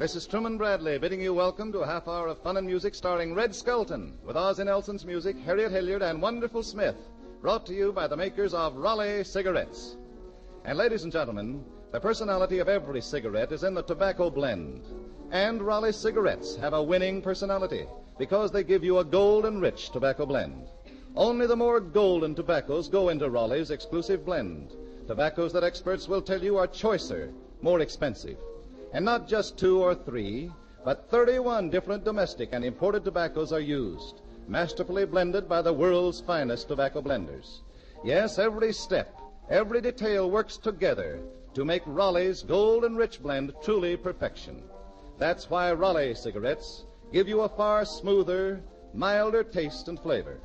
This is Truman Bradley bidding you welcome to a half hour of fun and music starring Red Skelton with Ozzie Nelson's music, Harriet Hilliard, and Wonderful Smith, brought to you by the makers of Raleigh cigarettes. And ladies and gentlemen, the personality of every cigarette is in the tobacco blend. And Raleigh cigarettes have a winning personality because they give you a golden rich tobacco blend. Only the more golden tobaccos go into Raleigh's exclusive blend. Tobaccos that experts will tell you are choicer, more expensive. And not just 2 or 3, but 31 different domestic and imported tobaccos are used, masterfully blended by the world's finest tobacco blenders. Yes, every step, every detail works together to make Raleigh's golden rich blend truly perfection. That's why Raleigh cigarettes give you a far smoother, milder taste and flavor.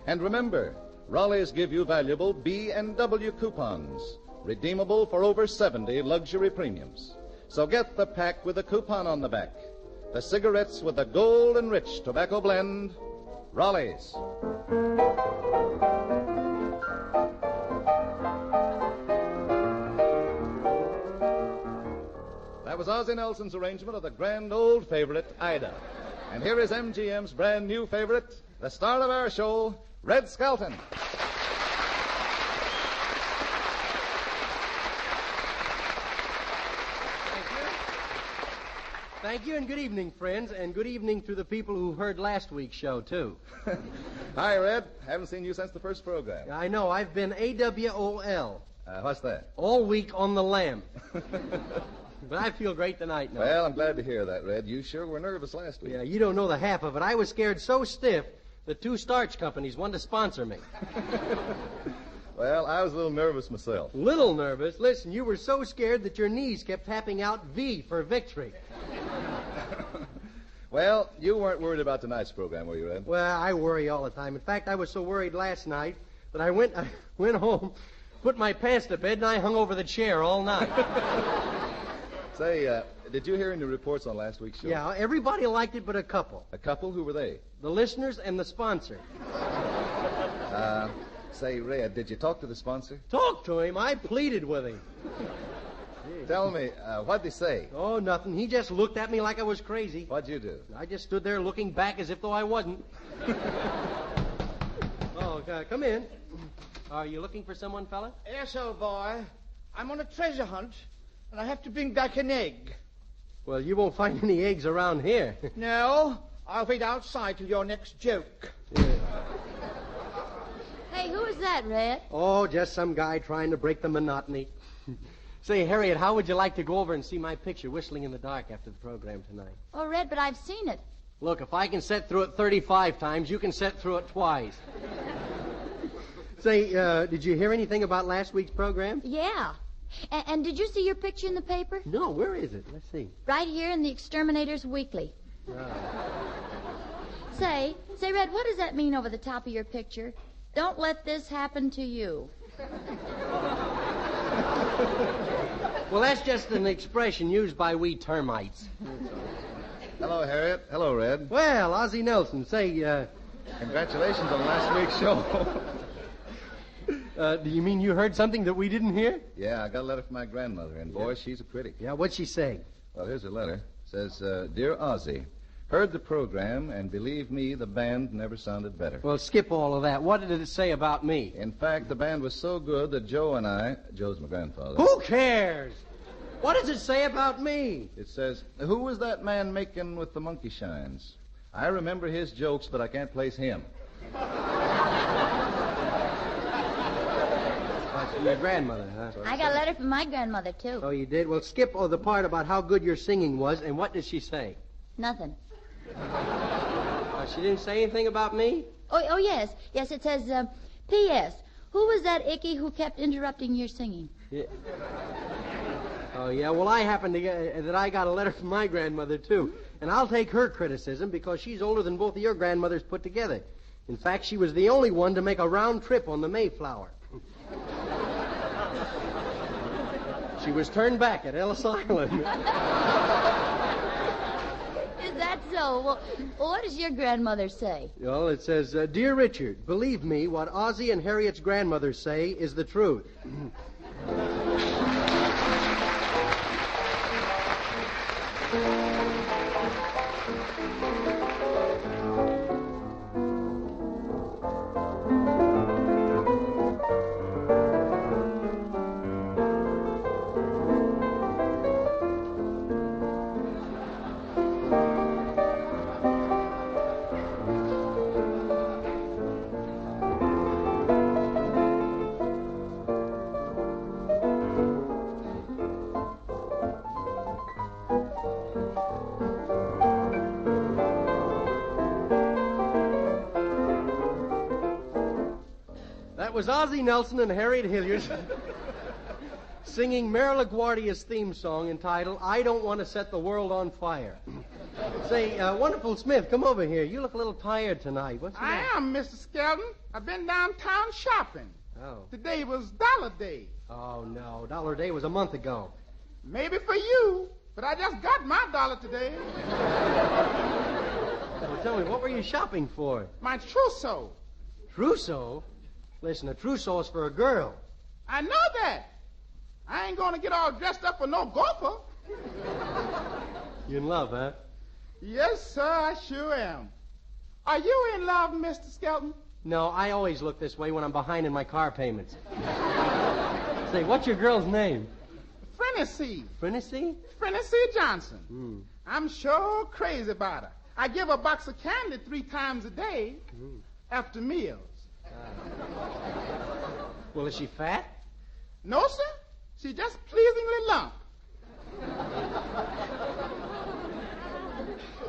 And remember, Raleigh's give you valuable B and W coupons, redeemable for over 70 luxury premiums. So get the pack with a coupon on the back. The cigarettes with the golden rich tobacco blend, Raleigh's. That was Ozzie Nelson's arrangement of the grand old favorite, Ida. And here is MGM's brand new favorite, the star of our show, Red Skelton. Thank you, and good evening, friends, and good evening to the people who heard last week's show, too. Hi, Red. Haven't seen you since the first program. I know. I've been AWOL. What's that? All week on the lam. But I feel great tonight now. Well, I'm glad to hear that, Red. You sure were nervous last week. Yeah, you don't know the half of it. I was scared so stiff that 2 starch companies wanted to sponsor me. Well, I was a little nervous myself. Little nervous? Listen, you were so scared that your knees kept tapping out V for victory. Well, you weren't worried about tonight's program, were you, Red? Well, I worry all the time. In fact, I was so worried last night that I went home, put my pants to bed, and I hung over the chair all night. Say, did you hear any reports on last week's show? Yeah, everybody liked it but a couple. A couple? Who were they? The listeners and the sponsor. Say, Red, did you talk to the sponsor? Talk to him? I pleaded with him. Tell me, what'd they say? Oh, nothing. He just looked at me like I was crazy. What'd you do? I just stood there looking back as if though I wasn't. Oh, come in. Are you looking for someone, fella? Yes, old boy. I'm on a treasure hunt, and I have to bring back an egg. Well, you won't find any eggs around here. No, I'll wait outside till your next joke. Yeah. Hey, who is that, Red? Oh, just some guy trying to break the monotony. Say, Harriet, how would you like to go over and see my picture whistling in the dark after the program tonight? Oh, Red, but I've seen it. Look, if I can sit through it 35 times, you can sit through it twice. Say, did you hear anything about last week's program? Yeah. And did you see your picture in the paper? No, where is it? Let's see. Right here in the Exterminator's Weekly. Say, Red, what does that mean over the top of your picture? Don't let this happen to you. Well, that's just an expression used by we termites. Hello, Harriet. Hello, Red. Well, Ozzie Nelson, say, Congratulations on last week's show. Do you mean you heard something that we didn't hear? Yeah, I got a letter from my grandmother, and boy, she's a critic. Yeah, what'd she say? Well, here's her letter. It says, Dear Ozzie, heard the program, and believe me, the band never sounded better. Well, skip all of that. What did it say about me? In fact, the band was so good that Joe and I... Joe's my grandfather. Who cares? What does it say about me? It says, who was that man making with the monkey shines? I remember his jokes, but I can't place him. That's from your grandmother, huh? I got a letter from my grandmother, too. Oh, you did? Well, skip the part about how good your singing was, and what did she say? Nothing. She didn't say anything about me? Oh, yes. Yes, it says, P.S. Who was that Icky who kept interrupting your singing? Yeah. Oh, yeah, well, I happen to get that I got a letter from my grandmother, too. And I'll take her criticism because she's older than both of your grandmothers put together. In fact, she was the only one to make a round trip on the Mayflower. She was turned back at Ellis Island. Is that so? Well, what does your grandmother say? Well, it says, Dear Richard, believe me, what Ozzie and Harriet's grandmothers say is the truth. was Ozzie Nelson and Harriet Hilliard singing Mary LaGuardia's theme song entitled, I Don't Want to Set the World on Fire. Say, Wonderful Smith, come over here. You look a little tired tonight. What's the matter? I am, Mr. Skelton. I've been downtown shopping. Oh. Today was Dollar Day. Oh, no. Dollar Day was a month ago. Maybe for you, but I just got my dollar today. Well, tell me, what were you shopping for? My trousseau. Trousseau? Listen, a trousseau is for a girl. I know that. I ain't gonna get all dressed up for no gopher. You in love, huh? Yes, sir, I sure am. Are you in love, Mr. Skelton? No, I always look this way when I'm behind in my car payments. Say, what's your girl's name? Frenessy. Frenessy? Frenessy Johnson. I'm sure crazy about her. I give her a box of candy 3 times a day after meals. Well, is she fat? No, sir. She just pleasingly lump.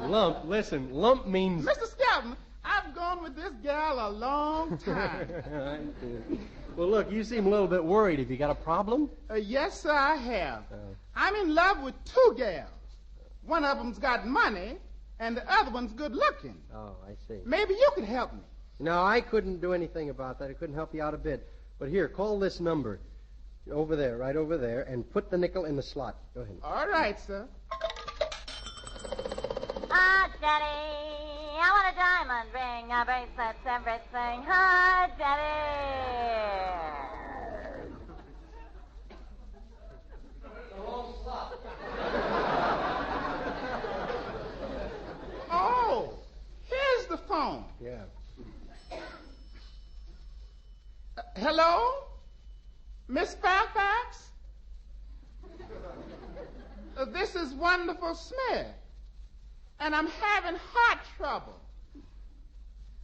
Lump? Listen, lump means... Mr. Skelton, I've gone with this gal a long time. Well, look, you seem a little bit worried. Have you got a problem? Yes, sir, I have. I'm in love with 2 gals. One of them's got money, and the other one's good looking. Oh, I see. Maybe you could help me. No, I couldn't do anything about that. I couldn't help you out a bit. But here, call this number. Over there, right over there, and put the nickel in the slot. Go ahead. All right, sir. Ah, Daddy, I want a diamond ring, a bracelet, everything. Ah, Daddy. Oh, here's the phone. Yeah. Hello? Miss Fairfax? This is Wonderful Smith. And I'm having heart trouble.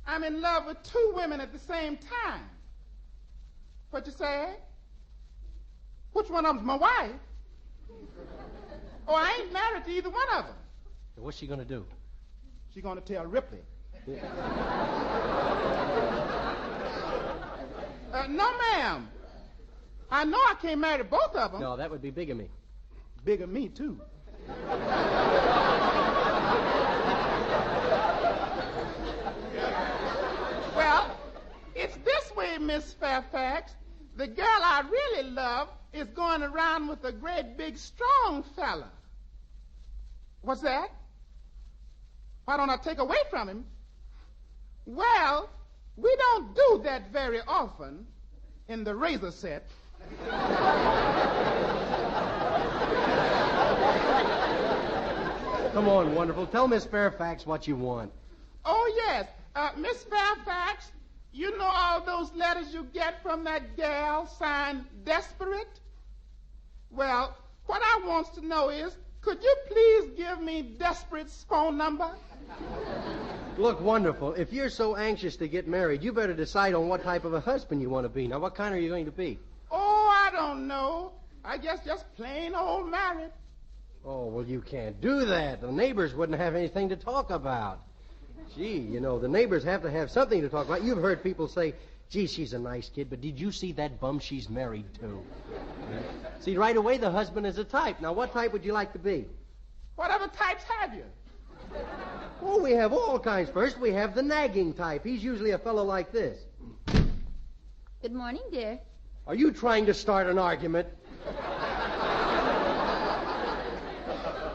I'm in love with 2 women at the same time. What you say? Which one of them's my wife? Oh, I ain't married to either one of them. What's she going to do? She's going to tell Ripley. No, ma'am. I know I can't marry both of them. No, that would be bigamy. Bigger me, too. Well, it's this way, Miss Fairfax. The girl I really love is going around with a great big strong fella. What's that? Why don't I take away from him? Well, we don't do that very often in the razor set. Come on, Wonderful. Tell Miss Fairfax what you want. Oh, yes. Miss Fairfax, you know all those letters you get from that gal signed Desperate? Well, what I wants to know is, could you please give me Desperate's phone number? Look, Wonderful, if you're so anxious to get married, you better decide on what type of a husband you want to be. Now, what kind are you going to be? Oh, I don't know. I guess just plain old married. Oh, well, you can't do that. The neighbors wouldn't have anything to talk about. Gee, you know, the neighbors have to have something to talk about. You've heard people say, gee, she's a nice kid, but did you see that bum she's married to? See, right away, the husband is a type. Now, what type would you like to be? Whatever types have you? Oh, we have all kinds. First, we have the nagging type. He's usually a fellow like this. Good morning, dear. Are you trying to start an argument?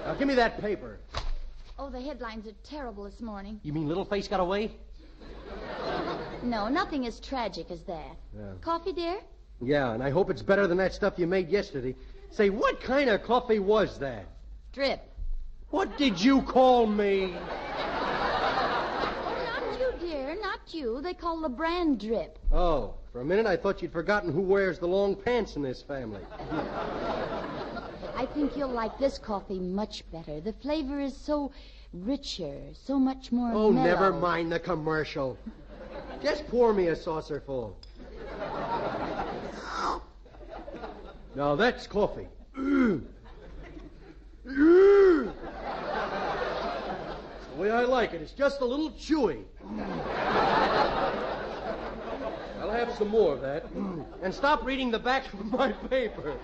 Now, give me that paper. Oh, the headlines are terrible this morning. You mean Little Face got away? No, nothing as tragic as that. Yeah. Coffee, dear? Yeah, and I hope it's better than that stuff you made yesterday. Say, what kind of coffee was that? Drip. What did you call me? Oh, not you, dear, not you. They call the brand Drip. Oh, for a minute I thought you'd forgotten who wears the long pants in this family. I think you'll like this coffee much better. The flavor is so richer, so much more Oh, mellow. never mind the commercial. Just pour me a saucerful. Now that's coffee. It's the way I like it. It's just a little chewy. I'll have some more of that. And stop reading the back of my paper.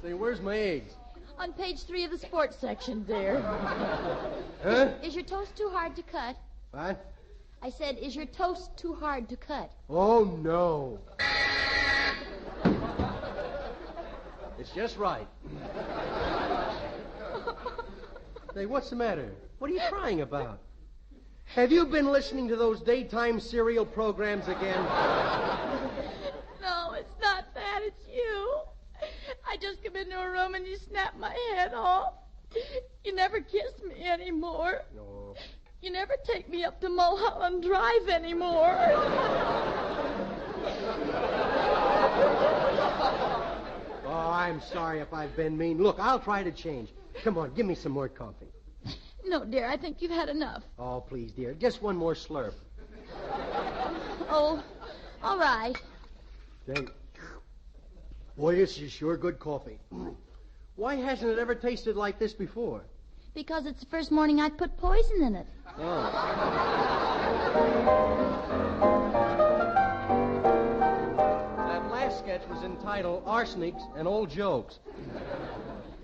Say, where's my eggs? On page 3 of the sports section, dear. Huh? Is your toast too hard to cut? What? I said, is your toast too hard to cut? Oh, no. It's just right. Say, what's the matter? What are you crying about? Have you been listening to those daytime serial programs again? No, it's not that. It's you. I just come into a room and you snap my head off. You never kiss me anymore. No. You never take me up to Mulholland Drive anymore. Oh, I'm sorry if I've been mean. Look, I'll try to change. Come on, give me some more coffee. No, dear, I think you've had enough. Oh, please, dear. Just one more slurp. Oh, all right. Thank. Boy, this is sure good coffee. Why hasn't it ever tasted like this before? Because it's the first morning I put poison in it. Oh. That last sketch was entitled Arsenics and Old Jokes.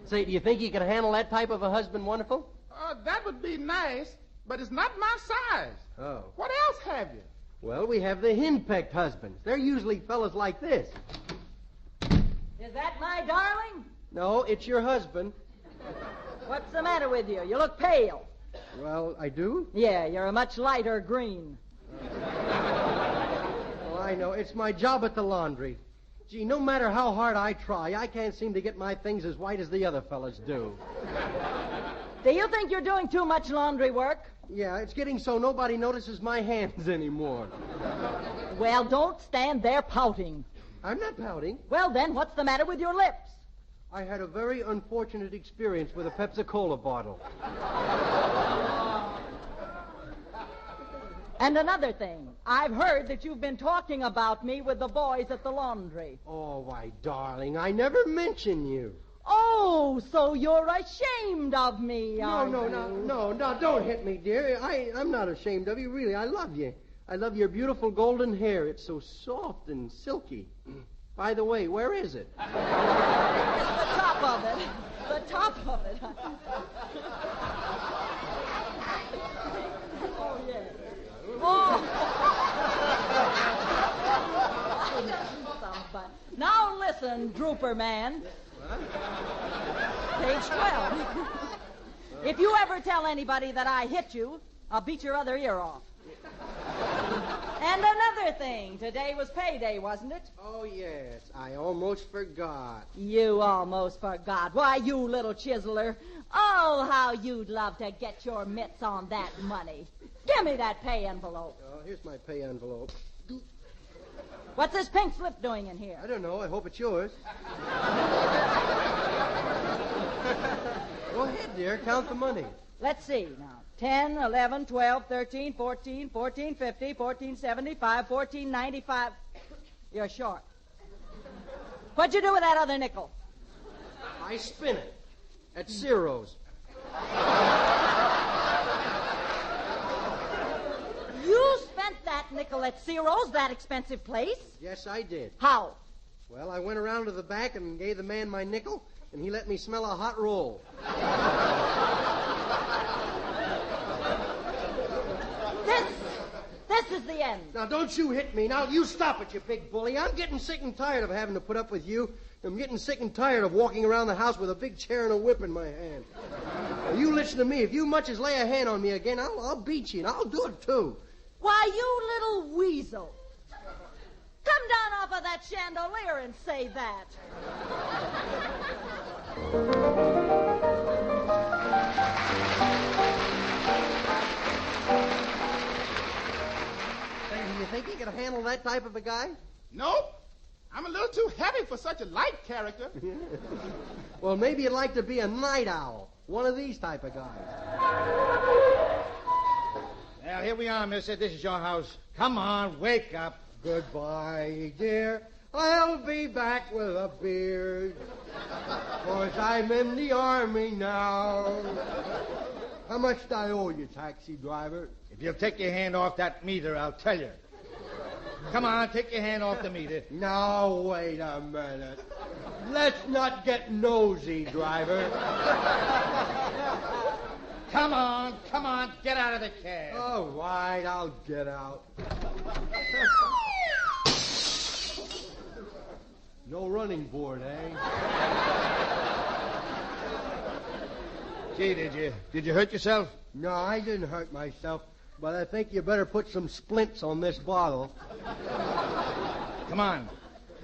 Say, do you think you can handle that type of a husband wonderful? That would be nice, but it's not my size. Oh. What else have you? Well, we have the henpecked husbands. They're usually fellas like this. Is that my darling? No, it's your husband. What's the matter with you? You look pale. Well, I do? Yeah, you're a much lighter green. Oh, I know. It's my job at the laundry. Gee, no matter how hard I try, I can't seem to get my things as white as the other fellas do. Do you think you're doing too much laundry work? Yeah, it's getting so nobody notices my hands anymore. Well, don't stand there pouting. I'm not pouting. Well, then, what's the matter with your lips? I had a very unfortunate experience with a Pepsi-Cola bottle. And another thing, I've heard that you've been talking about me with the boys at the laundry. Oh, why, darling, I never mention you. Oh, so you're ashamed of me, are you? No, don't hit me, dear. I'm not ashamed of you, really. I love you. I love your beautiful golden hair. It's so soft and silky. By the way, where is it? It's the top of it. The top of it. Oh, yeah. Oh. Now listen, Drooper Man. Page 12. If you ever tell anybody that I hit you, I'll beat your other ear off. And another thing, today was payday, wasn't it? Oh, yes, I almost forgot. You almost forgot. Why, you little chiseler. Oh, how you'd love to get your mitts on that money. Give me that pay envelope. Oh, here's my pay envelope. What's this pink slip doing in here? I don't know. I hope it's yours. Go ahead, dear. Count the money. Let's see now. 10, 11, 12, 13, 14, 14, 50, 14, 75, 14, 95. You're short. What'd you do with that other nickel? I spin it at Ciro's. You spent that nickel at Ciro's, that expensive place? Yes, I did. How? Well, I went around to the back and gave the man my nickel, and he let me smell a hot roll. This is the end. Now, don't you hit me. Now, you stop it, you big bully. I'm getting sick and tired of having to put up with you. I'm getting sick and tired of walking around the house with a big chair and a whip in my hand. Now, you listen to me. If you much as lay a hand on me again, I'll beat you, and I'll do it, too. Why, you little weasel. Come down off of that chandelier and say that. Do you think he could handle that type of a guy? Nope. I'm a little too heavy for such a light character. Well, maybe you'd like to be a night owl. One of these type of guys. Well, here we are, mister. This is your house. Come on, wake up. Goodbye, dear. I'll be back with a beard. 'Cause I'm in the army now. How much do I owe you, taxi driver? If you'll take your hand off that meter, I'll tell you. Come on, take your hand off the meter. Now, wait a minute. Let's not get nosy, driver. Come on, get out of the cab. All right, I'll get out. No running board, eh? Gee, did you hurt yourself? No, I didn't hurt myself, but I think you better put some splints on this bottle. Come on,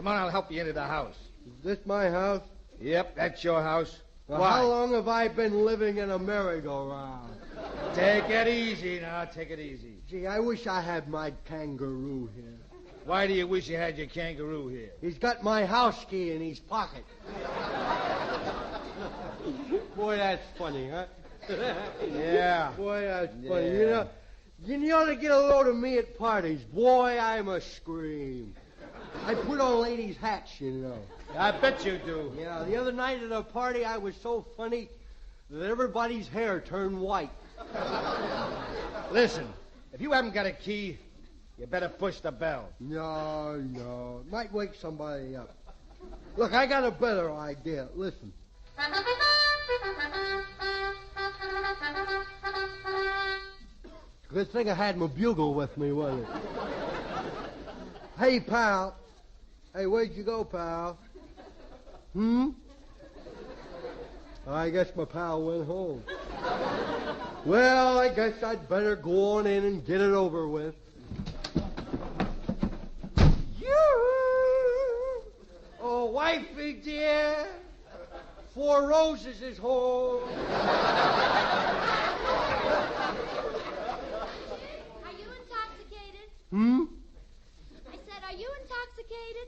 I'll help you into the house. Is this my house? Yep, that's your house. Well, Why? how long have I been living in a merry-go-round? Take it easy now, take it easy. Gee, I wish I had my kangaroo here. Why do you wish you had your kangaroo here? He's got my house key in his pocket. Boy, that's funny, huh? Yeah. Boy, that's funny. Yeah. You ought to get a load of me at parties. Boy, I'm a scream. I put on ladies' hats, you know. I bet you do. Yeah, the other night at a party, I was so funny that everybody's hair turned white. Listen, if you haven't got a key, you better push the bell. No. It might wake somebody up. Look, I got a better idea. Listen. Good thing I had my bugle with me, wasn't it? Hey, pal. Hey, where'd you go, pal? I guess my pal went home. Well, I guess I'd better go on in and get it over with. Oh, wifey dear, 4 Roses is home. Are you intoxicated? I said, are you intoxicated?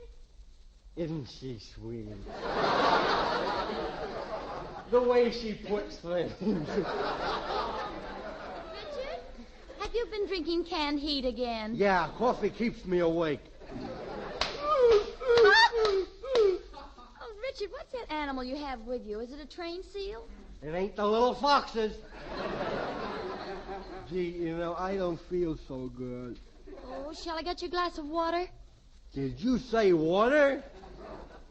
Isn't she sweet? The way she puts things. Richard, have you been drinking canned heat again? Yeah, coffee keeps me awake. Oh, Richard, what's that animal you have with you? Is it a trained seal? It ain't the little foxes. Gee, I don't feel so good. Oh, shall I get you a glass of water? Did you say water?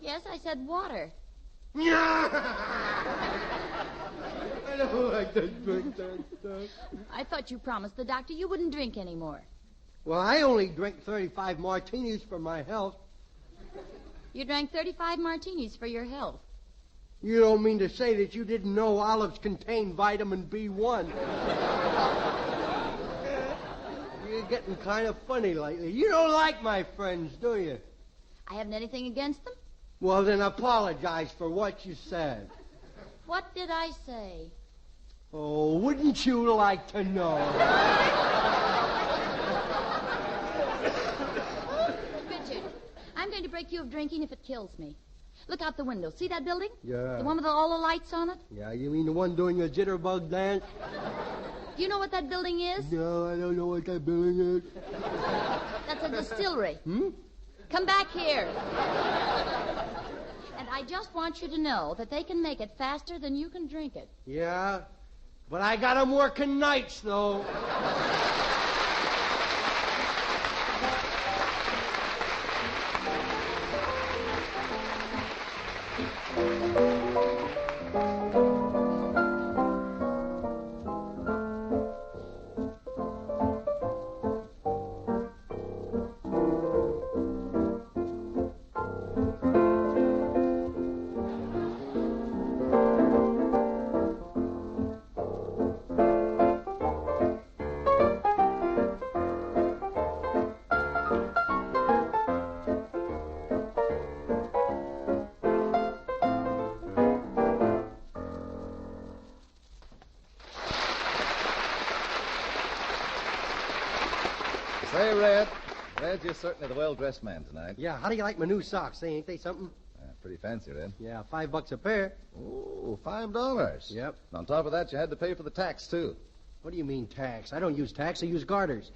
Yes, I said water. I don't like to drink that stuff. I thought you promised the doctor you wouldn't drink anymore. Well, I only drink 35 martinis for my health. You drank 35 martinis for your health. You don't mean to say that you didn't know olives contain vitamin B1. You're getting kind of funny lately. You don't like my friends, do you? I haven't anything against them. Well, then apologize for what you said. What did I say? Oh, wouldn't you like to know? Richard, I'm going to break you of drinking if it kills me. Look out the window. See that building? Yeah. The one with all the lights on it? Yeah, you mean the one doing the jitterbug dance? Do you know what that building is? No, I don't know what that building is. That's a distillery. Come back here. And I just want you to know that they can make it faster than you can drink it. Yeah, but I got 'em working nights, though. Say, Red, you're certainly the well-dressed man tonight. Yeah, how do you like my new socks? Ain't they something? Pretty fancy, Red. Yeah, $5 a pair. Oh, $5. Yep. And on top of that, you had to pay for the tax, too. What do you mean tax? I don't use tax, I use garters.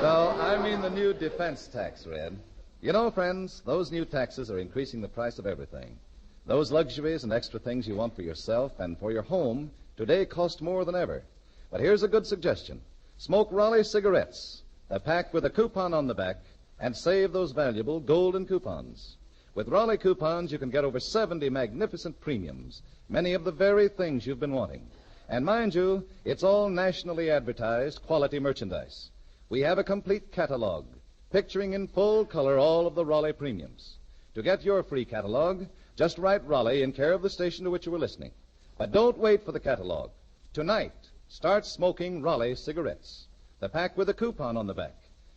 No, I mean the new defense tax, Red. You know, friends, those new taxes are increasing the price of everything. Those luxuries and extra things you want for yourself and for your home today cost more than ever. But here's a good suggestion. Smoke Raleigh cigarettes, a pack with a coupon on the back, and save those valuable golden coupons. With Raleigh coupons, you can get over 70 magnificent premiums, many of the very things you've been wanting. And mind you, it's all nationally advertised quality merchandise. We have a complete catalog, picturing in full color all of the Raleigh premiums. To get your free catalog, just write Raleigh in care of the station to which you were listening. But don't wait for the catalog. Tonight, start smoking Raleigh cigarettes. The pack with a coupon on the back.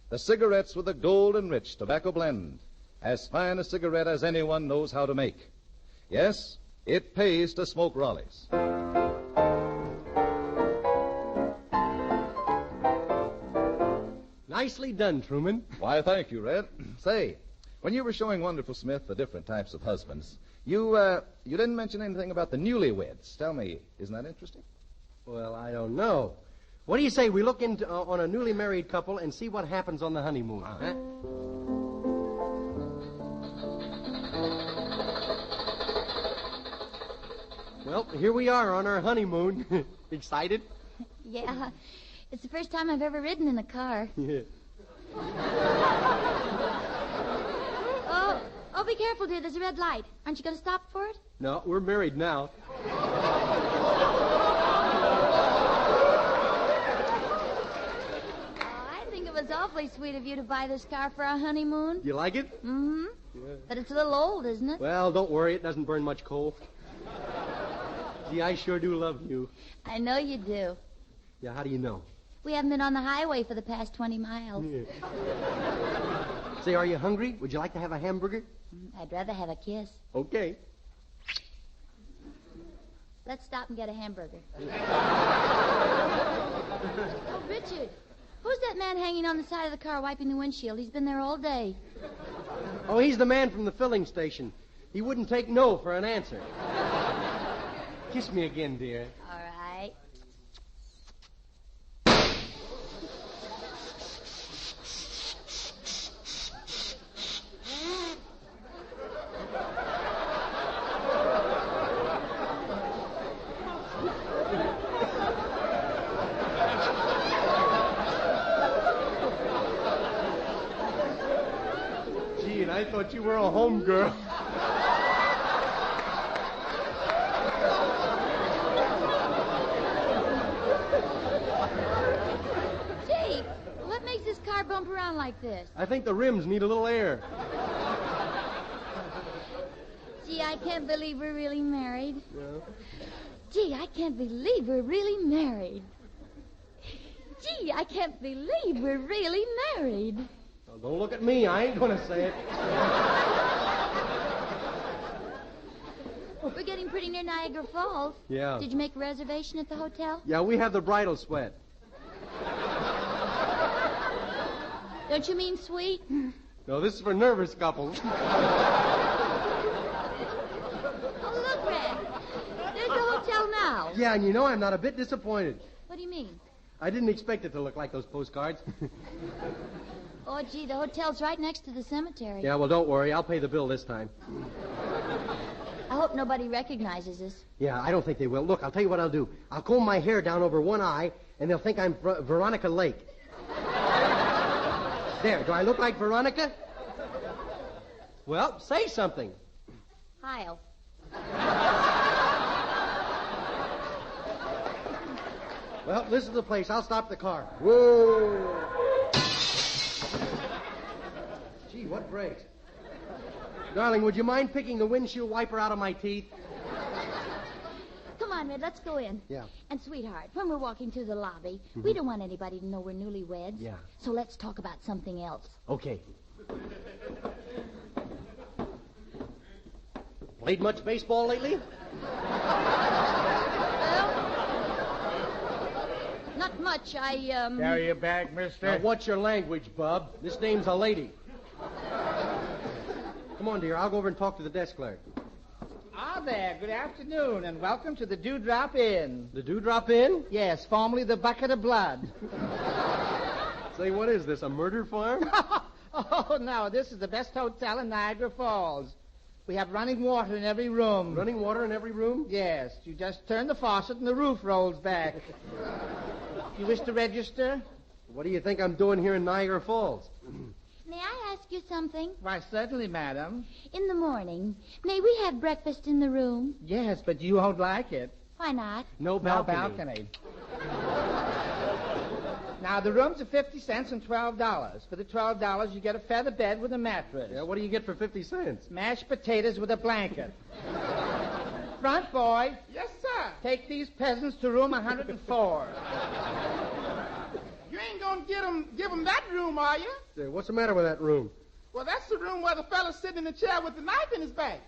The cigarettes with a gold and rich tobacco blend. As fine a cigarette as anyone knows how to make. Yes, it pays to smoke Raleighs. Nicely done, Truman. Why, thank you, Red. Say, when you were showing Wonderful Smith the different types of husbands, you didn't mention anything about the newlyweds. Tell me, isn't that interesting? Well, I don't know. What do you say we look into on a newly married couple and see what happens on the honeymoon? Huh? Well, here we are on our honeymoon. Excited? Yeah. It's the first time I've ever ridden in a car. Yeah. Oh, be careful, dear. There's a red light. Aren't you going to stop for it? No, we're married now. I think it was awfully sweet of you to buy this car for our honeymoon. You like it? Mm-hmm. Yeah. But it's a little old, isn't it? Well, don't worry. It doesn't burn much coal. Gee, I sure do love you. I know you do. Yeah, how do you know? We haven't been on the highway for the past 20 miles. Yeah. Say, are you hungry? Would you like to have a hamburger? I'd rather have a kiss. Okay. Let's stop and get a hamburger. Oh, Richard, who's that man hanging on the side of the car wiping the windshield? He's been there all day. Oh, he's the man from the filling station. He wouldn't take no for an answer. Kiss me again, dear. All right. Gee, and I thought you were a home girl. Gee, what makes this car bump around like this? I think the rims need a little air. Gee, I can't believe we're really married. Yeah. Gee, I can't believe we're really married. Gee, I can't believe we're really married. Well, don't look at me. I ain't going to say it. We're getting pretty near Niagara Falls. Yeah. Did you make a reservation at the hotel? Yeah, we have the bridal sweat. Don't you mean sweet? No, this is for nervous couples. Oh, look, Red. There's the hotel now. Yeah, and you know I'm not a bit disappointed. What do you mean? I didn't expect it to look like those postcards. Oh, gee, the hotel's right next to the cemetery. Yeah, well, don't worry. I'll pay the bill this time. I hope nobody recognizes us. Yeah, I don't think they will. Look, I'll tell you what I'll do. I'll comb my hair down over one eye, and they'll think I'm Veronica Lake. There, do I look like Veronica? Well, say something. Heil. Well, this is the place. I'll stop the car. Whoa! Gee, what brakes? Darling, would you mind picking the windshield wiper out of my teeth? Come on, Red, let's go in. Yeah. And, sweetheart, when we're walking through the lobby, we don't want anybody to know we're newlyweds. Yeah. So let's talk about something else. Okay. Played much baseball lately? Not much. Carry your bag, mister. Now, what's your language, bub? This name's a lady. Come on, dear. I'll go over and talk to the desk clerk. Ah, there. Good afternoon, and welcome to the Dewdrop Inn. The Dewdrop Inn? Yes, formerly the Bucket of Blood. Say, what is this, a murder farm? Oh, no, this is the best hotel in Niagara Falls. We have running water in every room. Running water in every room? Yes, you just turn the faucet and the roof rolls back. You wish to register? What do you think I'm doing here in Niagara Falls? May I ask you something? Why, certainly, madam. In the morning, may we have breakfast in the room? Yes, but you won't like it. Why not? No No balcony. balcony. Now, the rooms are 50 cents and $12. For the $12, you get a feather bed with a mattress. Yeah, what do you get for 50 cents? Mashed potatoes with a blanket. Front boy, Yes, sir. take these peasants to room 104. You ain't gonna give them that room, are you? Say, what's the matter with that room? Well, that's the room where the fellow's sitting in the chair with the knife in his back.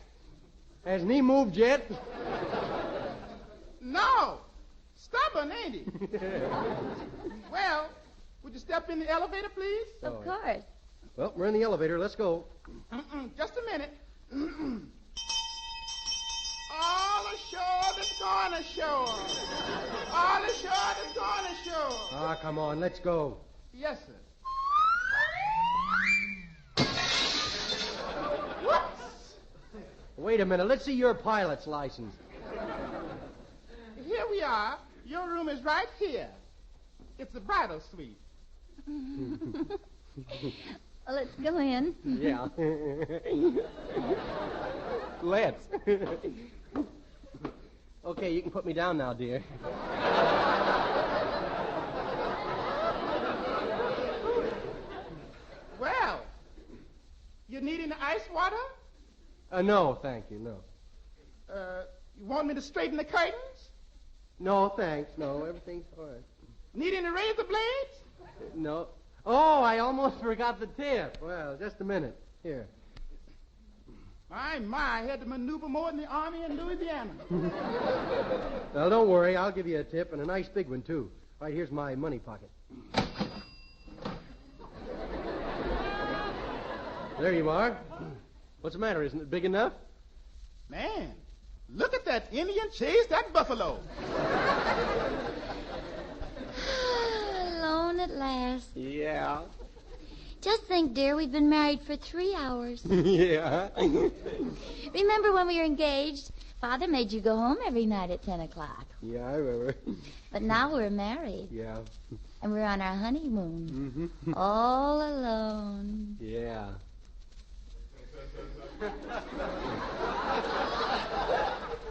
Hasn't he moved yet? No. Stubborn, ain't he? Well, would you step in the elevator, please? Of course. Well, we're in the elevator. Let's go. Just a minute. All ashore that's going ashore. All ashore that's going ashore. Ah, come on. Let's go. Yes, sir. Whoops. Wait a minute. Let's see your pilot's license. Here we are. Your room is right here. It's the bridal suite. Well, let's go in. Yeah. Let's. Okay, you can put me down now, dear. Well, you need any ice water? No, thank you. No. You want me to straighten the curtains? No, thanks. No, everything's all right. Need any razor blades? No. Oh, I almost forgot the tip. Well, just a minute. Here. My, I had to maneuver more than the Army in Louisiana. Well, don't worry. I'll give you a tip, and a nice big one, too. Right, here's my money pocket. There you are. What's the matter? Isn't it big enough? Man, look at that Indian chase that buffalo. Alone at last. Yeah. Just think, dear, we've been married for 3 hours. Yeah. Remember when we were engaged? Father made you go home every night at 10 o'clock. Yeah, I remember. But now we're married. Yeah. And we're on our honeymoon. Mm-hmm. All alone. Yeah.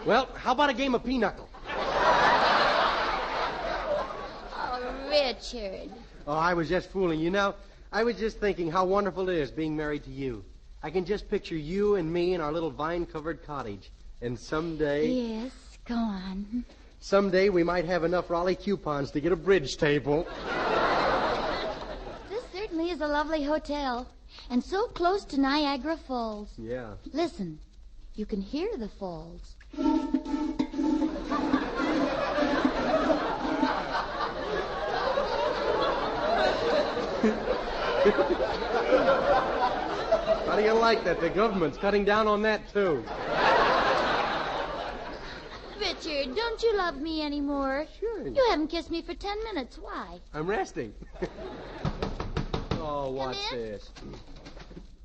Well, how about a game of pinochle? Oh, Richard. Oh, I was just fooling you. Now, I was just thinking how wonderful it is being married to you. I can just picture you and me in our little vine-covered cottage. And someday... Yes, go on. Someday we might have enough Raleigh coupons to get a bridge table. This certainly is a lovely hotel. And so close to Niagara Falls. Yeah. Listen, you can hear the falls. How do you like that? The government's cutting down on that, too. Richard, don't you love me anymore? Sure. You haven't kissed me for 10 minutes. Why? I'm resting. Oh, what's in. this?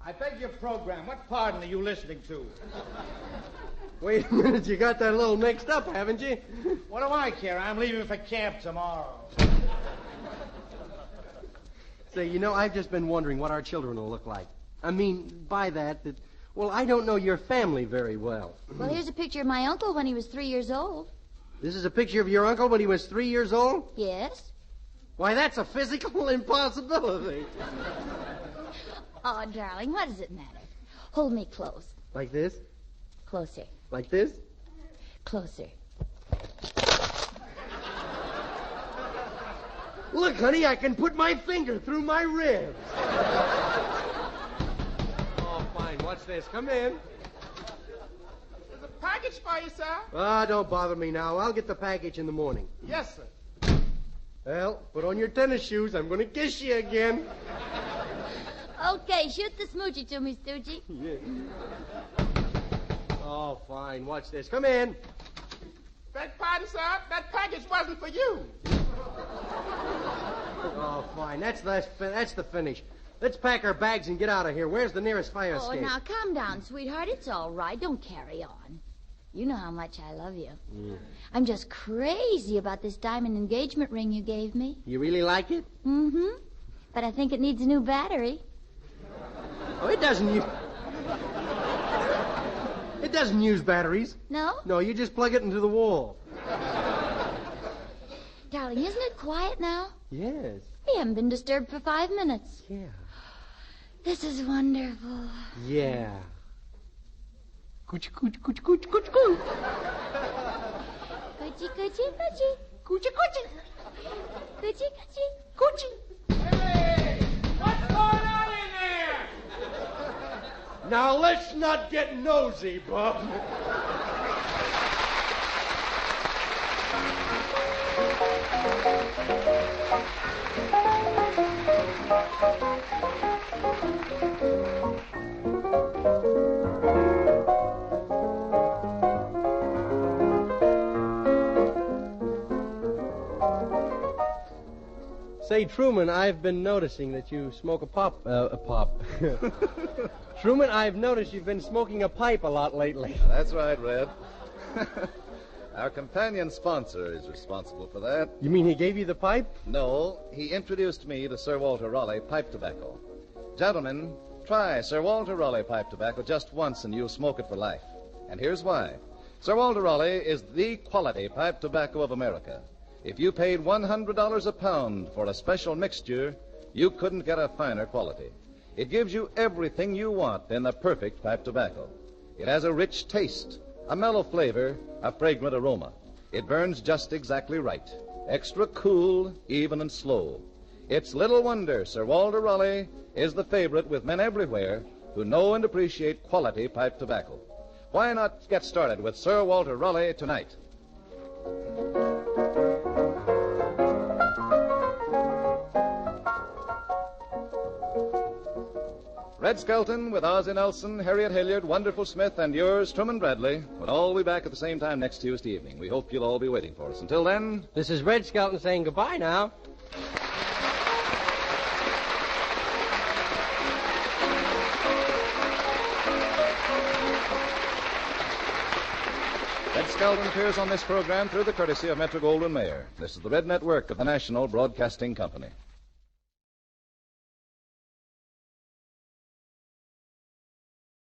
I beg your program. What pardon are you listening to? Wait a minute. You got that a little mixed up, haven't you? What do I care? I'm leaving for camp tomorrow. Say, you know, I've just been wondering what our children will look like. I mean, by that, well, I don't know your family very well. Well, here's a picture of my uncle when he was 3 years old. This is a picture of your uncle when he was 3 years old? Yes. Why, that's a physical impossibility. Oh, darling, what does it matter? Hold me close. Like this? Closer. Like this? Closer. Look, honey, I can put my finger through my ribs. Oh, fine. What's this? Come in. There's a package for you, sir. Ah, don't bother me now. I'll get the package in the morning. Yes, sir. Well, put on your tennis shoes. I'm going to kiss you again. Okay, shoot the smoochie to me, Stoogie. Yeah. Oh, fine. Watch this. Come in. Beg pardon, sir. That package wasn't for you. Oh, fine. That's the finish. Let's pack our bags and get out of here. Where's the nearest fire Oh, escape? now calm down, sweetheart. It's all right. Don't carry on. You know how much I love you. I'm just crazy about this diamond engagement ring you gave me. You really like it? Mm-hmm. But I think it needs a new battery. Oh, it doesn't use... It doesn't use batteries. No? No, you just plug it into the wall. Darling, isn't it quiet now? Yes. We haven't been disturbed for 5 minutes. Yeah. This is wonderful. Yeah. Coochie, coochie, coochie, coochie, coochie, coochie. Coochie, coochie, coochie. Coochie, coochie. Coochie, coochie. Coochie. Hey, what's going on in there? Now, let's not get nosy, Bob. Say, Truman, I've been noticing that you smoke a pop. Truman, I've noticed you've been smoking a pipe a lot lately. That's right, Red. Our companion sponsor is responsible for that. You mean he gave you the pipe? No, he introduced me to Sir Walter Raleigh pipe tobacco. Gentlemen, try Sir Walter Raleigh pipe tobacco just once and you'll smoke it for life. And here's why. Sir Walter Raleigh is the quality pipe tobacco of America. If you paid $100 a pound for a special mixture, you couldn't get a finer quality. It gives you everything you want in the perfect pipe tobacco. It has a rich taste, a mellow flavor, a fragrant aroma. It burns just exactly right. Extra cool, even and slow. It's little wonder Sir Walter Raleigh is the favorite with men everywhere who know and appreciate quality pipe tobacco. Why not get started with Sir Walter Raleigh tonight? Red Skelton with Ozzie Nelson, Harriet Hilliard, Wonderful Smith, and yours, Truman Bradley, will all be back at the same time next Tuesday evening. We hope you'll all be waiting for us. Until then... This is Red Skelton saying goodbye now. Red Skelton appears on this program through the courtesy of Metro-Goldwyn-Mayer. This is the Red Network of the National Broadcasting Company.